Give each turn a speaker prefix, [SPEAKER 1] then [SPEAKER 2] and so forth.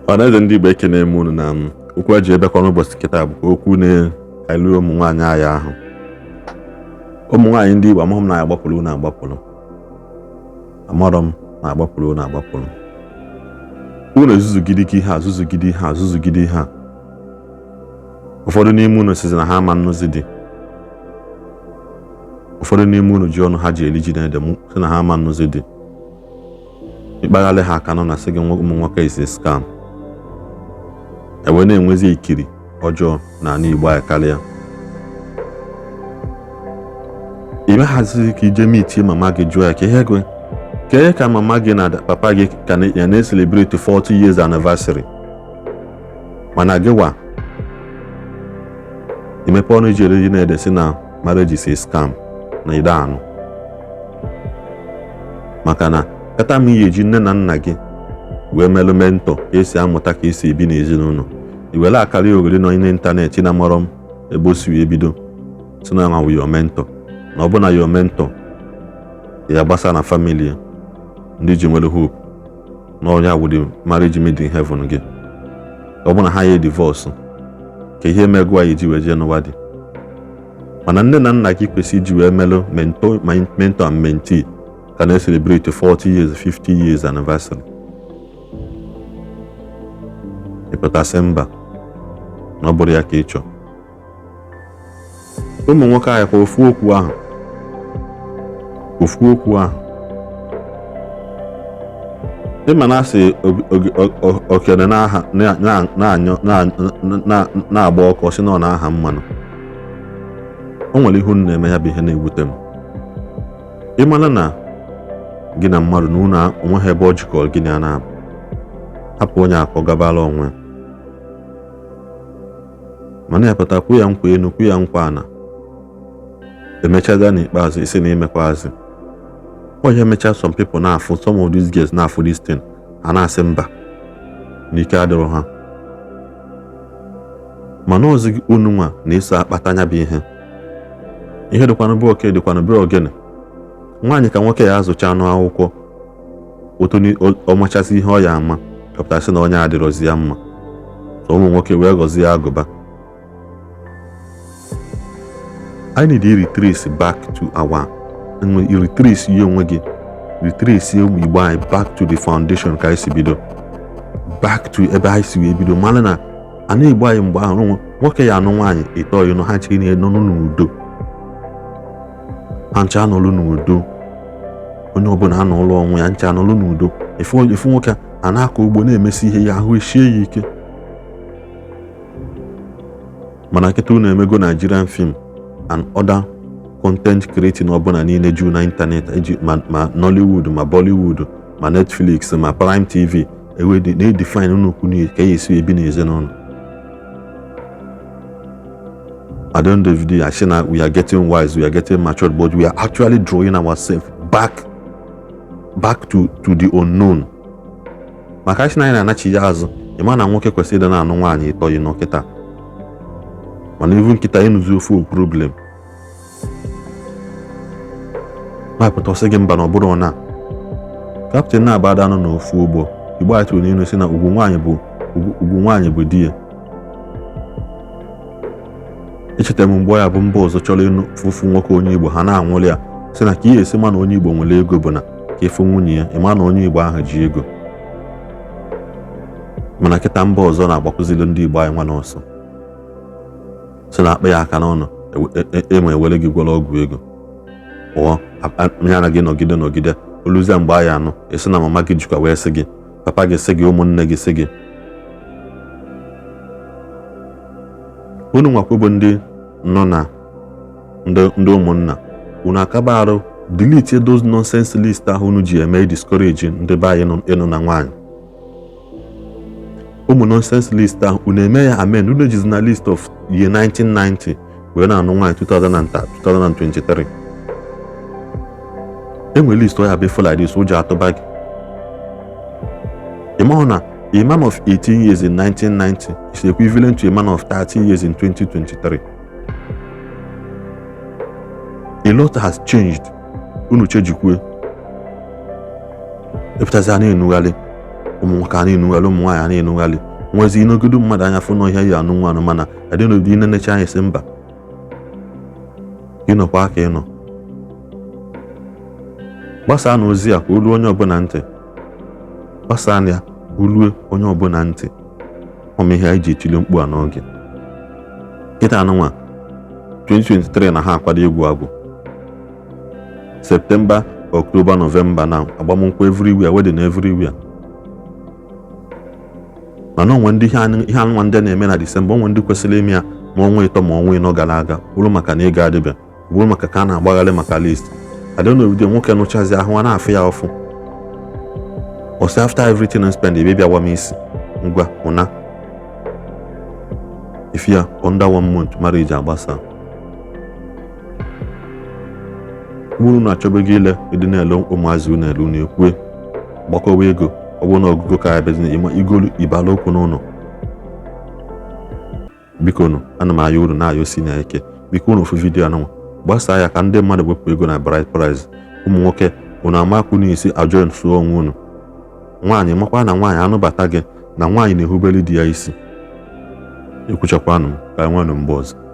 [SPEAKER 1] Ọhaneze ndị Igbo ekene m unu na okwu eji ebekwa n'ụbọchị kịta bụ okwu na-elu ụmụ nwaanyị anyị ahụ. Ụmụ nwaanyị ndị Igbo amahụ m na-agbapụrụ unu agbapụrụ. Amarọ m na-agbapụrụ unu agbapụrụ. Unu ezuzugide ihe a zuzugide ihe a zuzugide ihe a. Ụfọdụ n'ime unu sizi na ha ama nnụzi dị. Ụfọdụ n'ime unu ji ọnụ ha ji eli ji na-ede si na ha ama nnụzi dị. Ịkpaghalị ha aka nọ na sị gị ụmụ nwoke isi scam. Ewe na-enwezi ikiri ọjọọ n'ala Igbo anyị karịa. Ime hazizi ka ije meetie mama gị jụọ ya ka ihe ka mama gị na papa gị ka na-celebrate 40 years anniversary. Mana gịwa imepe ọnụ ijere ji na-ede si na marriage is a scam na ide anụ. Maka na kata m ihe eji nne na nna gị wee melụ mentọ ka esi amụta ka esi ebi n'ezinụlọ. Iwere akara oghere nọ n'ịntanetị na marọ m ebe o si wee bido si na nwa your mentor na ọ bụ na your mentor ya gbasa na family ndị ji nwere hope na onye awụdị marriage made in heaven gị. Ọ bụ na ha ya divorce ka ihe megwa ya ji wee jee n'ụwa dị. Mana nne na nna gị kwesị iji wee melụ mentor and mentee ka na-celebrate 40 years 50 years anniversary. Ịpụtasị mba na ọ bụrụ ya ka ị chọọ. Ụmụ nwoke anyị kwa ofu okwu ahụ ịma na asị okene na-agba ọkụ si na ọ na-aha mmanụ. O nwere ihe unu na-eme ya bụ ihe na-ewute m. Ịmana na gị na mmadụ na unu onweghị ebe ọ jikọrọ gị na na hapụ onye akọ gabala onwe. Mana ya pụta kwu ya nkwa enu kwu ya nkwa ana emechaga n'ikpeazụ isi na imekwazi. Onye emecha some people na-afụ some of these girls na-afụ this thing ha na-asị mba n'ike adịrọ ha. Mana ozi unu nwa na-eso akpata anya bụ ihe dịkwanụ bụ oke dịkwanụ bụ ogene. Nwaanyị ka nwoke ya azụcha anụ akwụkwọ otu ọmachasị ihe ọ ya ama chọpụtasị na onye adịrọzi ya mma so ụmụ nwoke wee gọzie agụba. I need to retrace back to our retrace ihe onwe gị retrace ụmụ Igbo anyị back to the foundation ka anyị si bido back to ebe anyị si wee bido. Mana na ana Igbo anyị mgbe ahụ nwoke ya anụ nwaanyị ịtọ ọyụ nọ ha nche ihe nọ n'udo ha nche anọlụ n'udo. Onye ọbụla anọlụ ọnwụ ya nche anọlụ n'udo. Ifu nwoke a na-akọ ugbo na-emesi ihe ya ahụ eshie ya ike. Mana nkịta unu emego Nigerian film and other content creating ọbụla niile juu na ịntanetị ma Nollywood ma Bollywood ma Netflix ma Prime TV na-edefine unu okwu ka ya esi ebi n'ezinụlọ. At the end of the day, I say we are getting wise, we are getting matured, but we are actually drawing ourselves back to the unknown. Maka anyị na anachi ya azụ ịma na nwoke kwesịrị ịdị na-anụ nwaanyị ịtọ yi n'ọkịta. Mana ivu nkịta ịnụzi ofu problem. Na-apụta ọsị gị mba na ọ bụrụ ọna. Kaptịn na-abada anụ n'ofu ugbo Igbo anyị tụrụ n'inu si na ugwu nwaanyị bụ di ya. Echetara m mgbe ya bụ mba ọzọ chọrọ ịnụ fụfụ nwoke onye Igbo ha na-anwụli ya si na ka ihe esi ma na onye Igbo nwere ego bụ na ka ịfụ nwunye ya ịma na onye Igbo ahụ ji ego. Mana kịta mba ọzọ na-agbakwụzili ndị Igbo anyị nwa n'ọsọ si na-akpa ya aka n'ọnụ enwe ewere gị gwọrọ ọgwụ ego pụọ ya na gị nọgide oluzie mgbe anyị anụ esi na mama gị jikwa wee sị gị papa gị sị gị ụmụnne gị sị gị. Unu nwakwobo ndị nọ na ndị ụmụnna unu akaba arụ delete those nonsense list ahụ unu ji eme discourage ndị be anyị ịnụ na nwaanyị. Ụmụ nonsense list ahụ unu eme ya amen unu ejizi na list of year 1990 wee na-anụ nwaanyị 2023. Enwe list ọ ya bụ like this ụjọ atụba gị. Ịmahụ na a man of 18 years in 1990 is equivalent to a man of 30 years in 2023. A lot has changed. Unu chejikwe. Epụtazi a na-enugharị ụmụ nwoke a na-enughalị ụmụ nwaanyị a na-enughalị nwezi ịnọgidu mmadụ anya fụ na ihe ya anụ nwanụ mana adị n'ụdị ị na-enecha anyị si mba ịnọkwa aka ịnọ gbasaa na ozi a ka olu onye ọbụla ntị gbasaa ya ulue onye ọbụla ntị ọma ihe anyị ji etili mkpu a n'oge kịta anụnwa 2023 na ha akwado egwu agwụ Septemba, October, November na agbamnkwụ everywhere wedding everywhere mana onwe ndị ihe anụnwa ndị na-eme na Disemba onwe ndị kwesịrị ime ya ma ọnwa ịtọ ma ọnwa ịnọ gara aga bụrụ maka na ego adịbịa bụrụ maka ka a na-agbagharị maka list adịna vidio nwoke nụchazi ahụ a na-afụ ya ọfụ ọsị after everything spend ebe bịa m isi ngwa ụna if ya under 1 month marriage agbasa bụrụ na achọbeghị ile ịdị na-ele ụmụazị unu elu na-ekwe gbakọwa ego ọ bụrụ na ọgụgụ ka ya bezi ịma igolu ibala okwu n'ụlọ biko nụ ana m aya uru na-ayọ si na ike biko unu ofu vidio anụnwa gbasaa ya ka ndị mmadụ wepụ ego na bride price ụmụ nwoke unu amakwu n'isi ajọ nsuo onwe unu nwaanyị makwa na nwaanyị anụbata gị na nwaanyị na-ehubeli di ya isi ekwuchakwanụ ka enwenụ mgbe ọzọ